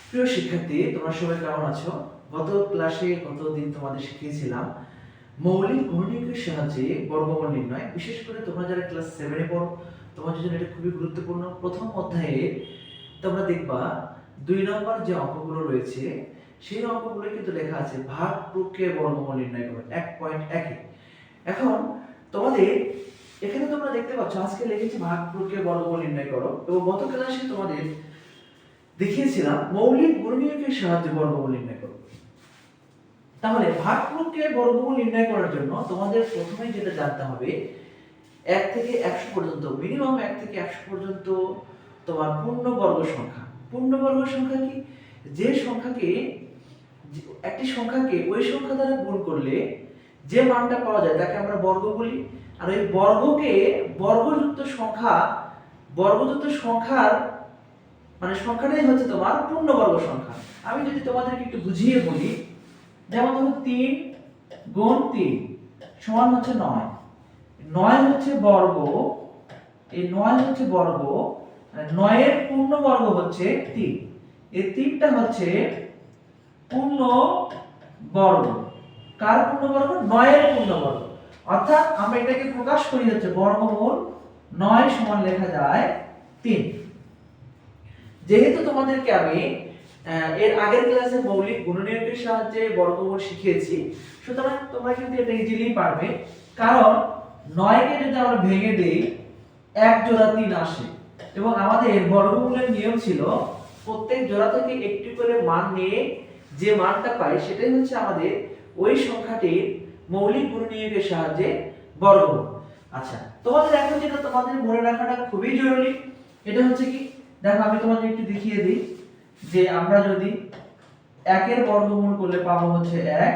প্রিয় শিক্ষার্থী, তোমরা সবাই কেমন আছো? গত ক্লাসে গতদিন তোমাদের শিখিয়েছিলাম মৌলিক গুণনীয়কের সাহায্যে বর্গমূল নির্ণয়। বিশেষ করে তোমরা যারা ক্লাস 7 এ পড়ো তোমাদের জন্য এটা খুবই গুরুত্বপূর্ণ। প্রথম অধ্যায়ে তোমরা দেখবা 2 নম্বর যে অঙ্কগুলো রয়েছে সেই অঙ্কগুলো কিন্তু লেখা আছে ভাগ প্রক্রিয়ায় বর্গমূল নির্ণয় করো 1.1 এ। এখন তোমাদের এখানে তোমরা দেখতে পাচ্ছ আজকে লিখেছি ভাগ প্রক্রিয়ায় বর্গমূল নির্ণয় করো, এবং গত ক্লাসে তোমাদের দেখিয়েছিলাম মৌলিক গুণনীয়কের সাহায্যে বর্গমূল নির্ণয় করো। তাহলে ভাগ প্রক্রিয়ায় বর্গমূল নির্ণয় করার জন্য তোমাদের প্রথমে যেটা জানতে হবে 1 থেকে 100 পর্যন্ত, মিনিমাম 1 থেকে 100 পর্যন্ত তোমার পূর্ণবর্গ সংখ্যা। পূর্ণবর্গ সংখ্যা কি? যে সংখ্যাকে একটি সংখ্যাকে ওই সংখ্যা দ্বারা গুণ করলে যে মানটা পাওয়া যায় তাকে আমরা বর্গ বলি। আর এই বর্গকে বর্গযুক্ত সংখ্যার মানে সংখ্যাটাই হচ্ছে তোমার পূর্ণবর্গ সংখ্যা। আমি যদি তোমাদেরকে একটু বুঝিয়ে বলি, যেমন ধরো 3 গুণ 3 সমান হচ্ছে 9। 9 হচ্ছে বর্গ, এই 9 হচ্ছে বর্গ, 9 এর পূর্ণবর্গ হচ্ছে 3। এই 3টা হচ্ছে পূর্ণবর্গ। কার পূর্ণবর্গ? 9 এর পূর্ণবর্গ। অর্থাৎ আমরা এটাকে প্রকাশ করি হচ্ছে বর্গমূল 9 সমান লেখা যায় 3। যেহেতু তোমাদেরকে আমি এর আগের ক্লাসে মৌলিক গুণনীয়কের সাহায্যে বর্গমূল শিখিয়েছি, সুতরাং তোমরা কিন্তু এটা ইজিলি পারবে। কারণ 9 কে যদি আমরা ভেঙে দেই 1 জোড়া 3 আসে, এবং আমাদের বর্গমূলের নিয়ম ছিল প্রত্যেক জোড়া থেকে একটি করে মান নিয়ে যে মানটা পাই সেটাই হচ্ছে আমাদের ওই সংখ্যাটির মৌলিক গুণনীয়কের সাহায্যে বর্গমূল। আচ্ছা, তোমাদের এখন যেটা তোমাদের মনে রাখাটা খুবই জরুরি, এটা হচ্ছে কি, দেখো আমি তোমাদের একটু দেখিয়ে দিই যে আমরা যদি 1 এর বর্গমূল করলে পাবো হচ্ছে 1,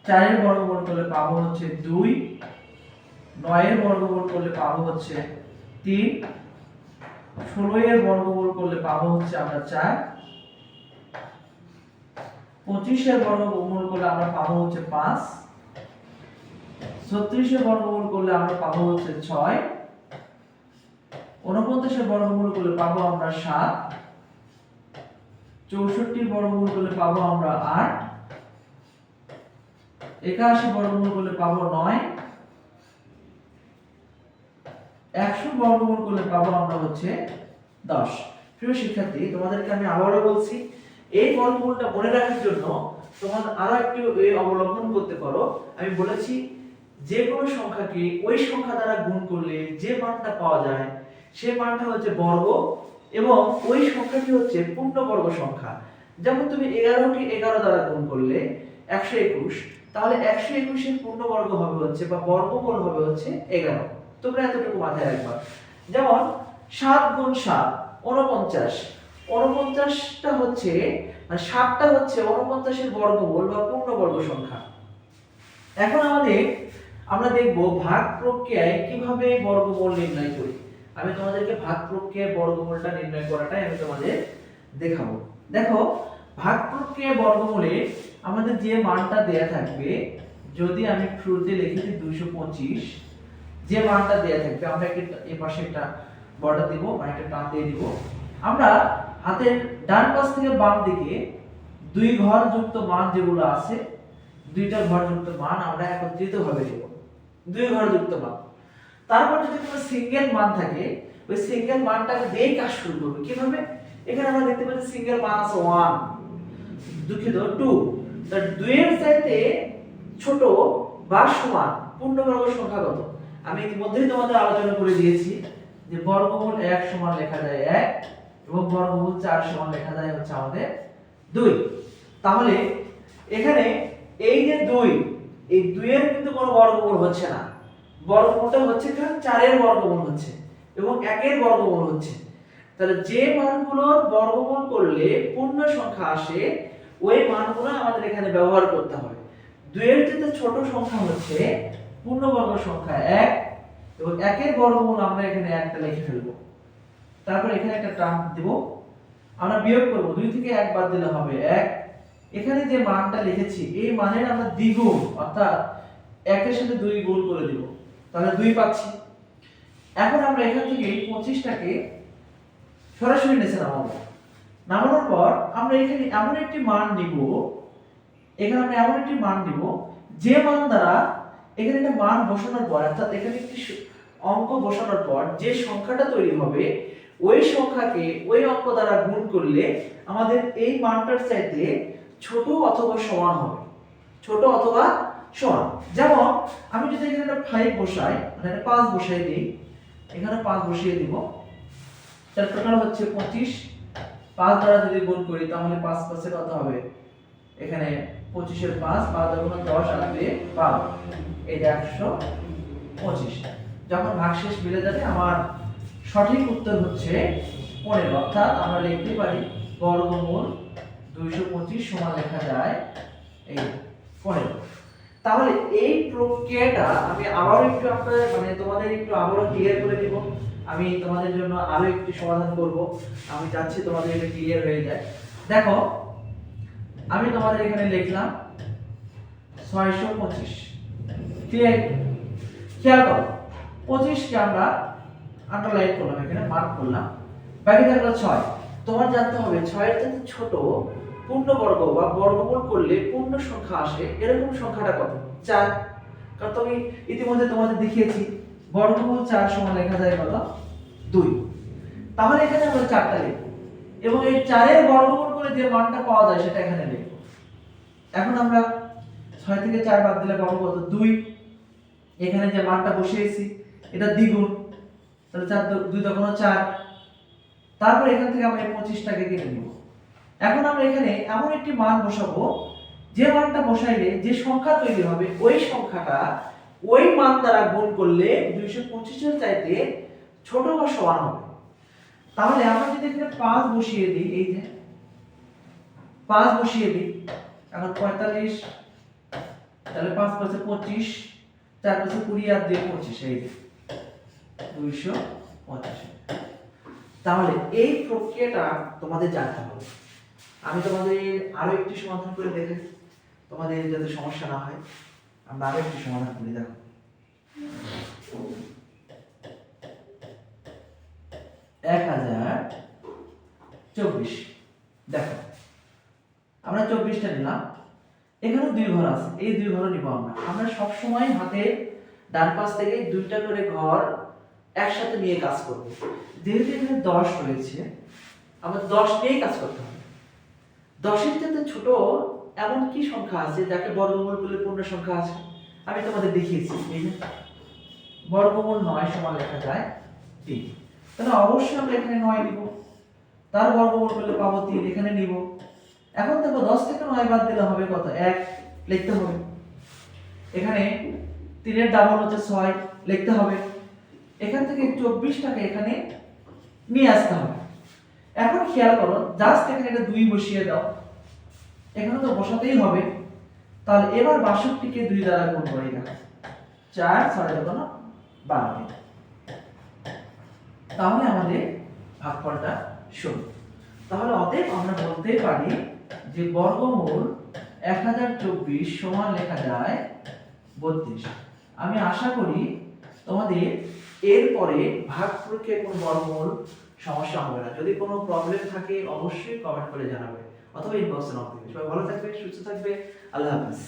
4 এর বর্গমূল করলে পাবো হচ্ছে 2, 9 এর বর্গমূল করলে পাবো হচ্ছে 3, 16 এর বর্গমূল করলে পাবো হচ্ছে আমরা 4, 25 এর বর্গমূল করলে আমরা পাবো হচ্ছে 5, 36 এর বর্গমূল করলে আমরা পাবো হচ্ছে 6, 49 এর বর্গমূল করলে পাবো আমরা 7, 64 এর বর্গমূল করলে পাবো আমরা 8, 81 বর্গমূল করলে পাবো 9, 100 বর্গমূল করলে পাবো আমরা হচ্ছে 10। প্রিয় শিক্ষার্থী, তোমাদেরকে আমি আবারও বলছি, এই বর্গমূলটা মনে রাখার জন্য তোমাদের আরো একটু অবলম্বন করতে পারো। আমি বলেছি যে কোনো সংখ্যাকে ওই সংখ্যা দ্বারা গুণ করলে যে মানটা পাওয়া যায় সেই মানটা হচ্ছে বর্গ, এবং ওই সংখ্যাটি হচ্ছে পূর্ণবর্গ সংখ্যা। যেমন তুমি 11 কে 11 দ্বারা গুণ করলে 121, তাহলে 121 এর পূর্ণবর্গ হবে হচ্ছে বা বর্গমূল হবে হচ্ছে 11। তোমরা এতটুকু মাথায় রাখবা। যেমন 7 গুণ 7 49, 49টা হচ্ছে মানে 7টা হচ্ছে 49 এর বর্গমূল বা পূর্ণবর্গ সংখ্যা। এখন আমরা দেখব ভাগ প্রক্রিয়ায় কিভাবে বর্গমূল নির্ণয় করি। আমি তোমাদেরকে ভাগ প্রক্রিয়ায় বর্গমূলটা নির্ণয় করাটাই আমি তোমাদের দেখাবো। দেখো, ভাগ প্রক্রিয়ায় বর্গমূলে আমাদের যে মানটা দেয়া থাকবে, যদি আমি শুরুতে লিখি 225, যে মানটা দেয়া থাকবে আমরা এই পাশে একটা বর্ডার দিব, মানে একটা টান দিয়ে দিব। আমরা হাতের ডান পাশ থেকে বাম দিকে 2 ঘর যুক্ত মান যেগুলো আছে, 2টা ঘর যুক্ত মান আমরা একত্রিত ভাবে দেব, 2 ঘর যুক্ত মান। তারপর যদি কোনো সিঙ্গেল মান থাকে, ওই সিঙ্গেল মানটাকে দিয়ে কাজ শুরু করব। কিভাবে? এখানে আমরা দেখতে পাচ্ছি সিঙ্গেল মান আছে 1, দুঃখিত 2, তার 2 এর চাইতে ছোট বা সমান পূর্ণবর্গ সংখ্যা কত? আমি ইতিমধ্যেই তোমাদের আলোচনা করে দিয়েছি যে বর্গমূল 1 সমান লেখা যায় 1, এবং বর্গমূল 4 সমান লেখা যায় হচ্ছে আমাদের 2। তাহলে এখানে এই যে 2, এই 2 এর কিন্তু কোনো বর্গমূল হচ্ছে না, বর্গমূলটা হচ্ছে 4 এর বর্গমূল হচ্ছে এবং 1 এর বর্গমূল হচ্ছে। তাহলে যে মানগুলোর বর্গমূল করলে পূর্ণ সংখ্যা আসে ওই মানগুলো আমাদের এখানে ব্যবহার করতে হবে। 2 এর চেয়ে ছোট সংখ্যা হচ্ছে পূর্ণবর্গ সংখ্যা 1, এবং 1 এর বর্গমূল আমরা এখানে 1টা লিখে ফেলবো। তারপর এখানে একটা টার্ম দেব, আমরা বিয়োগ করব, 2 থেকে 1 বাদ দিলে হবে 1। এখানে যে মানটা লিখেছি এই মানের আমরা দ্বিগুণ, অর্থাৎ 1 এর সাথে 2 গুণ করে দেব, তাহলে 2 পাচ্ছি। এখন আমরা এখান থেকে 25টাকে সরাসরি নিচে নামাবো। নামানোর পর আমরা এখানে এমন একটি মান নিব, এখানে আমরা এমন একটি মান নিব যে মান দ্বারা এখানে একটা মান বসানোর পর, অর্থাৎ এখানে একটি অঙ্ক বসানোর পর যে সংখ্যাটা তৈরি হবে ওই সংখ্যাকে ওই অঙ্ক দ্বারা গুণ করলে আমাদের এই মানটার চাইতে ছোট অথবা সমান হবে, ছোট অথবা সমান। যেমন আমি যদি এখানে একটা 5 বসাই, মানে 5 বসাই দিই, এখানে 5 বসিয়ে দিব, তার টোটাল হচ্ছে 25। 5 দ্বারা যদি গুণ করি তাহলে 5 5 কত হবে, এখানে 25 এর 5, 5 দ্বারা 10 আর 2 12, এটা 125। যখন ভাগশেষ মিলে যাবে আমার সঠিক উত্তর হচ্ছে 15, অর্থাৎ আমরা লিখতে পারি বর্গমূল 225 সমান লেখা যায় এই 15। তাহলে এই প্রক্রিয়াটা আমি আবারও একটু আপনাদের মানে তোমাদের একটু আবারও ক্লিয়ার করে দিব। আমি তোমাদের জন্য আরো একটু সমাধান করব, আমি চাচ্ছি তোমাদের এটা ক্লিয়ার হয়ে যায়। দেখো আমি তোমাদের এখানে লিখলাম 625, ক্লিয়ার? খেয়াল করো 25 কে আমরা আন্ডারলাইন করলাম, এখানে মার্ক করলাম, বাকি থাকলো 6। তোমার জানতে হবে 6 এর থেকে ছোট পূর্ণবর্গ বা বর্গমূল করলে পূর্ণ সংখ্যা আসে এরকম সংখ্যাটা কত? 4। কারণ তুমি ইতিমধ্যে তোমাদের দেখিয়েছি বর্গমূল 4 সমান লেখা যায় কত? 2। তাহলে এখানে আমরা 4টা লিখব এবং এই 4 এর বর্গমূল করে যে মানটা পাওয়া যায় সেটা এখানে লিখব। এখন আমরা 6 থেকে 4 বাদ দিলে পাবো কত? 2। এখানে যে মানটা বসিয়েছি এটা দ্বিগুণ, তাহলে 4 2 × 4। তারপর এখান থেকে আমরা এই 25টাকে কেটে নিব। এখন আমরা এখানে এমন একটি মান বসাবো যে মানটা বসাইলে যে সংখ্যা তৈরি হবে ওই সংখ্যাটা ওই মান দ্বারা গুণ করলে 225 এর চাইতে ছোট বা সমান হবে। তাহলে আমরা যদি এখানে 5 বসিয়ে দিই, এই যে 5 বসিয়ে দিই, এখন 45, তাহলে 5 × 5 = 25, 4 × 5 = 20 আর 2 = 25, এই যে 225। তাহলে এই প্রক্রিয়াটা তোমাদের জানতে হবে। আমি তোমাদের আরো একটি সমাধান করে দেখাই, তোমাদের যাতে সমস্যা না হয়। আমরা আরো একটি সমাধান করি। দেখো 1024, দেখো আমরা 24টা নিলাম, এখানে 2 ঘর আছে, এই 2 ঘর নিব আমরা। আমরা সব সময় হাতে ডান পাশ থেকে 2টা করে ঘর একসাথে নিয়ে কাজ করব। যেহেতু এখানে 10 রয়েছে, আমাদের 10 নিয়েই কাজ করতে হবে। 10 এর চাইতে ছোট এমন কি সংখ্যা আছে যাকে বর্গমূল করলে পূর্ণ সংখ্যা আছে? আমি তোমাদের দেখিয়েছি, এই যে বর্গমূল 9 সমান লেখা যায় 3। তাহলে অবশ্যই আমরা এখানে 9 নিব, তার বর্গমূল করলে পাবো 3, এখানে নিব। এখন দেখো 10 থেকে 9 বাদ দিলে হবে কত? 1 লিখতে হবে। এখানে 3 এর ডাবল হচ্ছে 6 লিখতে হবে। এখান থেকে 24টাকে এখানে নিয়ে আসতে হবে। এখন খেয়াল করো, জাস্ট এখানে এটা 2 বসিয়ে দাও, এখানে তো বসাতেই হবে। তাহলে এবার 62কে 2 দ্বারা গুণ করি, না 4 6 12, তাহলে আমাদের ভাগফলটা 0। তাহলে অতএব আমরা বলতে পারি যে বর্গমূল 1024 সমান লেখা যায় 32। আমি আশা করি তোমাদের এরপরে ভাগ প্রক্রিয়ায় কোনো বর্গমূল সমস্যা হবে না। যদি কোনো প্রবলেম থাকে অবশ্যই কমেন্ট করে জানাবে অথবা ইনবক্সে নক দিবে। সবাই ভালো থাকবে, সুস্থ থাকবে, আল্লাহ হাফেজ।